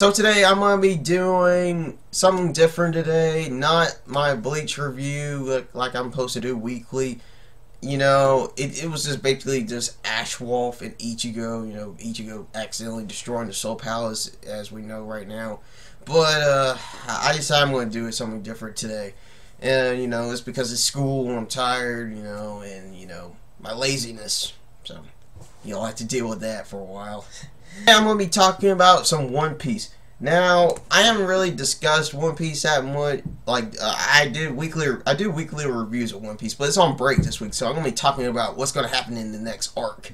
So today I'm going to be doing something different today, not my Bleach review like I'm supposed to do weekly. You know, it was just basically just Ashwolf and Ichigo, Ichigo accidentally destroying the Soul Palace as we know right now. But I decided I'm going to do something different today. And, it's because it's school and I'm tired, and, my laziness. So, you'll have to deal with that for a while. I'm going to be talking about some One Piece. Now, I haven't really discussed One Piece that much. I do weekly reviews of One Piece, but it's on break this week, so I'm going to be talking about what's going to happen in the next arc.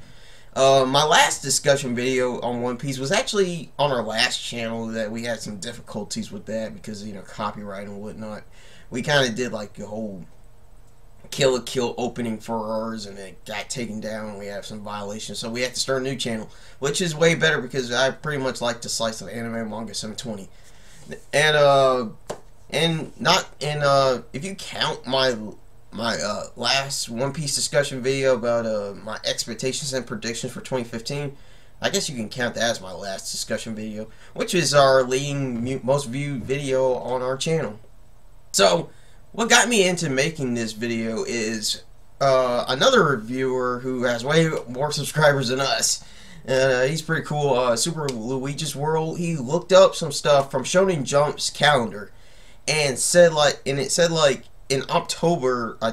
My last discussion video on One Piece was actually on our last channel that we had some difficulties with that because, copyright and whatnot. We kind of did like the whole Kill la Kill opening for ours, and it got taken down, and we have some violations, so we have to start a new channel, which is way better because I pretty much like to slice of anime manga 720. If you count my last One Piece discussion video about my expectations and predictions for 2015, I guess you can count that as my last discussion video, which is our leading most viewed video on our channel. So what got me into making this video is another reviewer who has way more subscribers than us. He's pretty cool. SuperLuigisWorld. He looked up some stuff from Shonen Jump's calendar and it said in October, I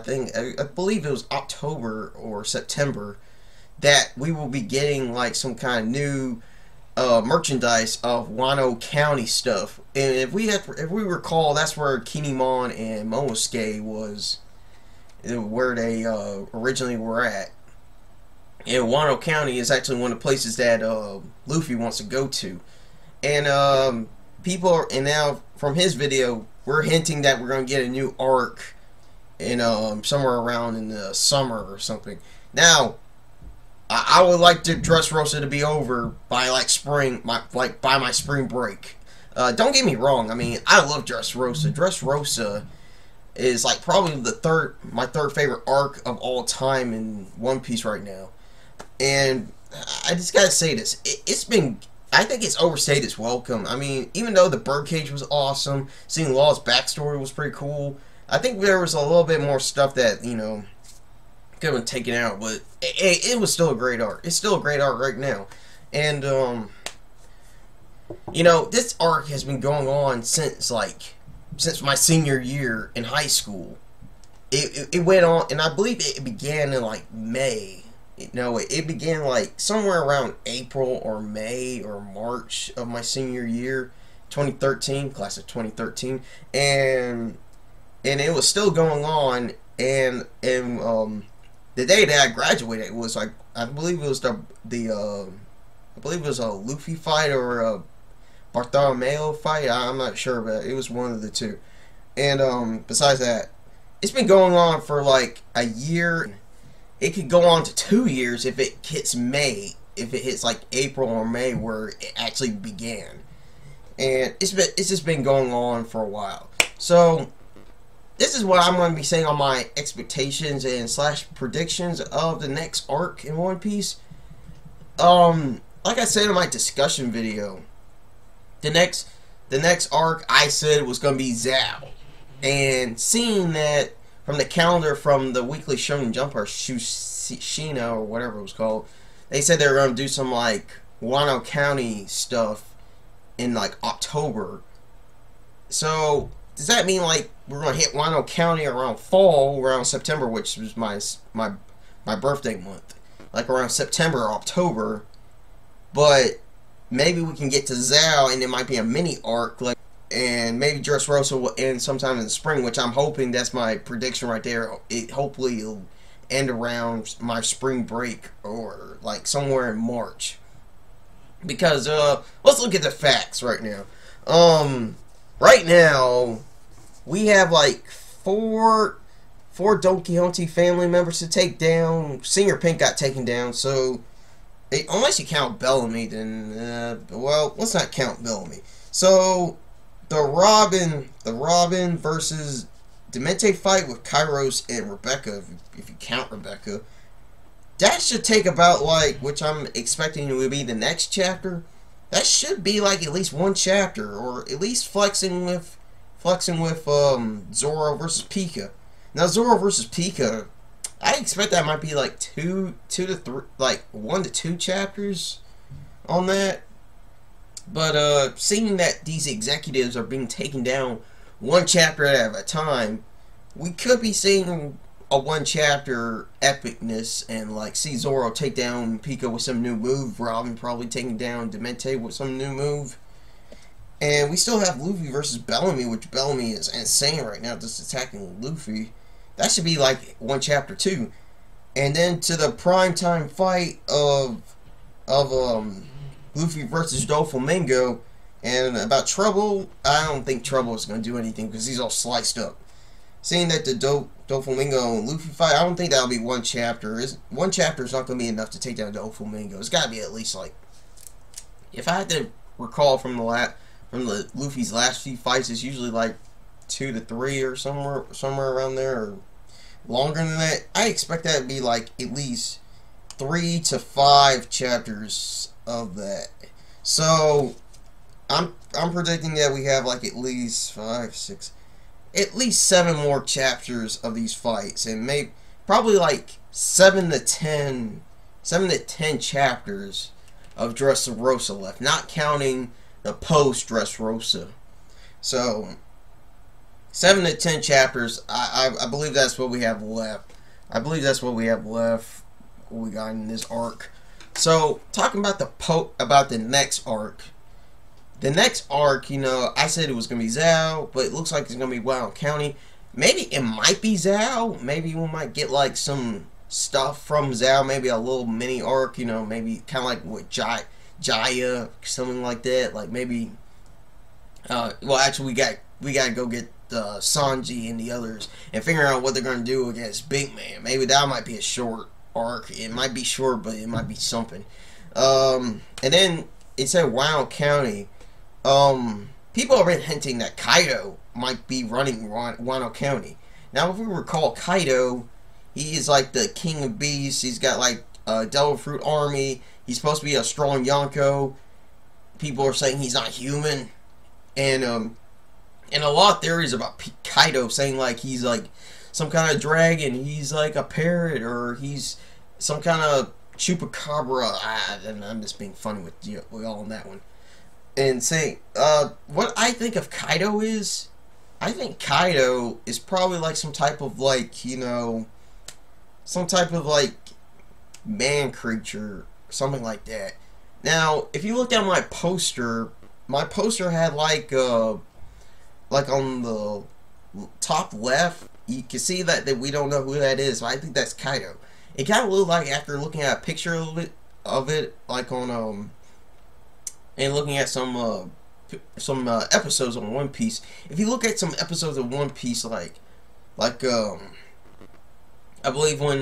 believe it was October or September, that we will be getting like some kind of new merchandise of Wano County stuff, and if we recall, that's where Kinemon and Momosuke was, where they originally were at. And Wano County is actually one of the places that Luffy wants to go to. And and now from his video, we're hinting that we're going to get a new arc in somewhere around in the summer or something. Now, I would like the Dressrosa to be over by by my spring break. Don't get me wrong. I mean, I love Dressrosa. Dressrosa is like probably my third favorite arc of all time in One Piece right now. And I just gotta say this: I think it's overstayed its welcome. I mean, even though the birdcage was awesome, seeing Law's backstory was pretty cool. I think there was a little bit more stuff that could have been taken out, but it was still a great art. It's still a great art right now. And this arc has been going on since my senior year in high school. It went on, and I believe it began in like May. It began like somewhere around April or May or March of my senior year, 2013, class of 2013, and it was still going on, and the day that I graduated was like, I believe it was a Luffy fight or a Bartholomew fight. I'm not sure, but it was one of the two. And besides that, it's been going on for like a year. It could go on to 2 years if it hits May, if it hits like April or May where it actually began. And it's just been going on for a while. So this is what I'm going to be saying on my expectations and / predictions of the next arc in One Piece. Like I said in my discussion video, the next arc I said was going to be Zao. And seeing that from the calendar from the weekly Shonen Jump or Shushina or whatever it was called, they said they were going to do some like Wano County stuff in like October. So does that mean like we're gonna hit Wano County around fall, around September, which was my birthday month, like around September or October? But maybe we can get to Zao, and it might be a mini arc, and maybe Dressrosa will end sometime in the spring, which I'm hoping. That's my prediction right there. Hopefully it'll end around my spring break or like somewhere in March. Because let's look at the facts right now. Right now, we have like four Don Quixote family members to take down. Senior Pink got taken down, so unless you count Bellamy, then well, let's not count Bellamy. So the Robin versus Demente fight with Kairos and Rebecca, if you count Rebecca, that should take about which I'm expecting will be the next chapter. that should be like at least one chapter, or at least flexing with Zoro versus Pika. Now Zoro versus Pika, I expect that might be like two to three, like 1 to 2 chapters on that. But seeing that these executives are being taken down one chapter at a time, we could be seeing a 1 chapter epicness, and like see Zoro take down Pika with some new move, Robin probably taking down Demente with some new move. And we still have Luffy versus Bellamy, which Bellamy is insane right now, just attacking Luffy. That should be like 1 chapter too. And then to the primetime fight of Luffy versus Doflamingo. And about Trouble, I don't think Trouble is going to do anything because he's all sliced up. Seeing that the Doflamingo and Luffy fight, I don't think that'll be 1 chapter. 1 chapter is not going to be enough to take down Doflamingo. It's got to be at least like, if I had to recall from the Luffy's last few fights, it's usually like 2 to 3 or somewhere around there, or longer than that. I expect that to be like at least 3 to 5 chapters of that. So I'm predicting that we have like at least 5, 6, at least 7 more chapters of these fights, and maybe probably like 7 to 10 chapters of Dressrosa left, not counting the post Dressrosa. So 7 to 10 chapters. I believe that's what we have left. I believe that's what we have left. What we got in this arc. So talking about the next arc. The next arc, you know, I said it was gonna be Zao, but it looks like it's gonna be Wano County. Maybe it might be Zao. Maybe we might get like some stuff from Zao. Maybe a little mini arc. You know, maybe kind of like with Jaya, something like that. Like maybe. Well, actually, we gotta go get Sanji and the others and figure out what they're gonna do against Big Man. Maybe that might be a short arc. It might be short, but it might be something. And then it said Wano County. People have been hinting that Kaido might be running Wano County. Now, if we recall, Kaido, he is like the king of beasts. He's got like a Devil Fruit army. He's supposed to be a strong Yonko. People are saying he's not human, and a lot of theories about Kaido saying like he's like some kind of dragon. He's like a parrot, or he's some kind of chupacabra. I'm just being funny with y'all on that one. And saying, what I think of Kaido is, I think Kaido is probably like some type of like, you know, some type of like man creature, something like that. Now, if you look at my poster had like on the top left, you can see that we don't know who that is. So I think that's Kaido. It kind of looked like, after looking at a picture of it, like on and looking at some episodes on One Piece. If you look at some episodes of One Piece, like I believe when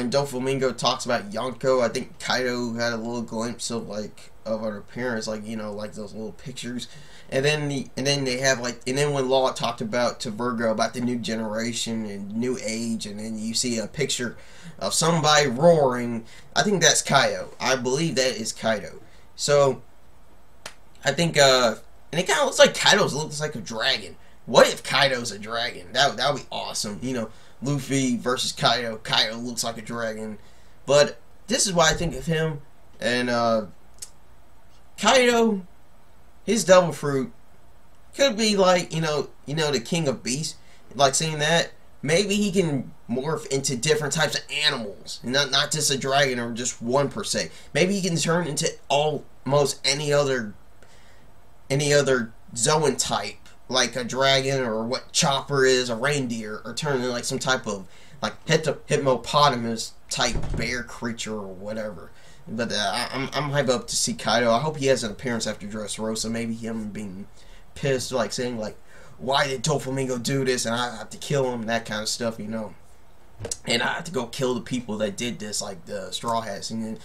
Doflamingo talks about Yonko, I think Kaido had a little glimpse of like of her appearance, like, you know, like those little pictures. And then they have like, and then when Law talked about to Virgo about the new generation and new age, and then you see a picture of somebody roaring, I think that's Kaido. I believe that is Kaido. So I think and it kind of looks like Kaido's looks like a dragon. What if Kaido's a dragon? That would be awesome. You know, Luffy versus Kaido. Kaido looks like a dragon. But this is what I think of him. And Kaido, his Devil Fruit could be like, you know, the king of beasts. Like seeing that, maybe he can morph into different types of animals, not just a dragon or just one per se. Maybe he can turn into almost any other Zoan type, like a dragon, or what Chopper is, a reindeer, or turn into like some type of like hippopotamus type bear creature or whatever. But I'm hyped up to see Kaido. I hope he has an appearance after Dressrosa. Maybe him being pissed, like saying like, why did Doflamingo do this, and I have to kill him, that kind of stuff, you know. And I have to go kill the people that did this, like the Straw Hats. And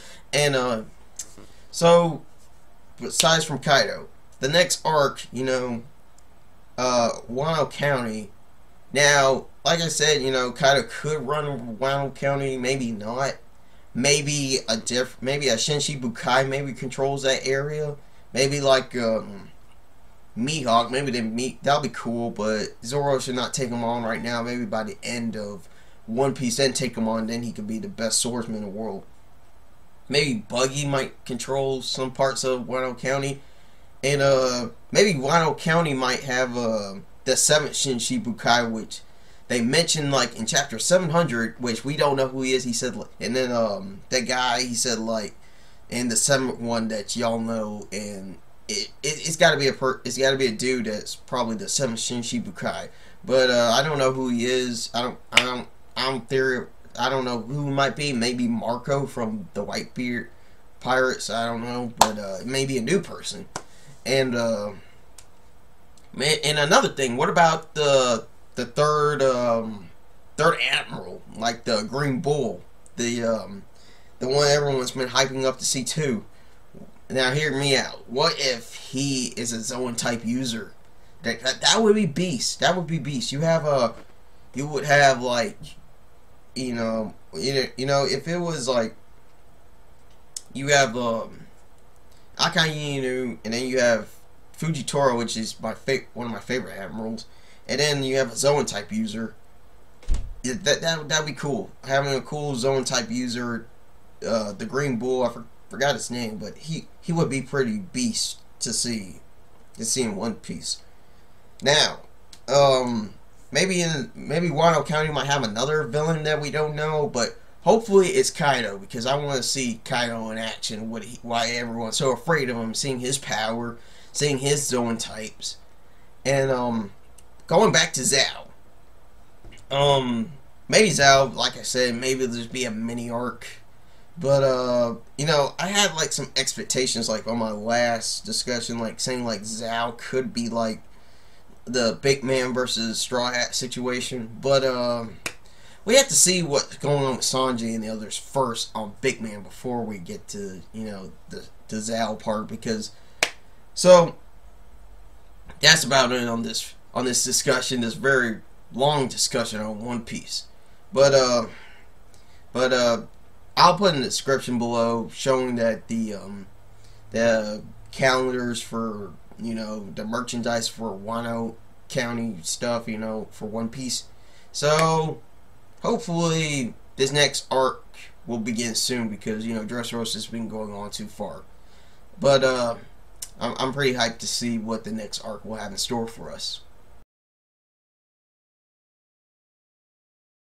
so, besides from Kaido, the next arc, you know, Wano County. Now, like I said, you know, Kaido could run Wano County, maybe not. maybe maybe a Shinshi Bukai maybe controls that area. Maybe like Mihawk, maybe that'll be cool, but Zoro should not take him on right now. Maybe by the end of One Piece, then take him on, then he could be the best swordsman in the world. Maybe Buggy might control some parts of Wano County, and maybe Wano County might have the 7th Shinshi Bukai, which they mentioned like in chapter 700, which we don't know who he is. He said, and then that guy, he said like, and the 7th one that y'all know, and it's got to be a dude that's probably the 7th Shinshi Bukai, but I don't know who he is. I don't know who it might be. Maybe Marco from the Whitebeard Pirates. I don't know, but it may be a new person. And and another thing, what about the third admiral, like the Green Bull, the one everyone's been hyping up to see too? Now hear me out. What if he is a Zoan type user? That would be beast. That would be beast. You would have like, you know, if it was like, you have Akainu, and then you have Fujitora, which is one of my favorite admirals, and then you have a Zoan type user. That'd be cool. Having a cool Zoan type user, the Green Bull. I forgot his name, but he would be pretty beast to see in One Piece. Now, maybe Wano County might have another villain that we don't know, but hopefully it's Kaido, because I want to see Kaido in action. Why everyone's so afraid of him, seeing his power, seeing his Zoan types, and going back to Zao. Maybe Zao, like I said, maybe there'll just be a mini arc. But you know, I had like some expectations, like on my last discussion, like saying like Zao could be like the Big Man versus Straw Hat situation. But we have to see what's going on with Sanji and the others first on Big Man before we get to, you know, the Zao part, because so that's about it on this discussion, this very long discussion on One Piece. But I'll put in the description below showing that the calendars for, you know, the merchandise for Wano County stuff, you know, for One Piece. So hopefully this next arc will begin soon, because, you know, Dressrosa has been going on too far. But I'm pretty hyped to see what the next arc will have in store for us.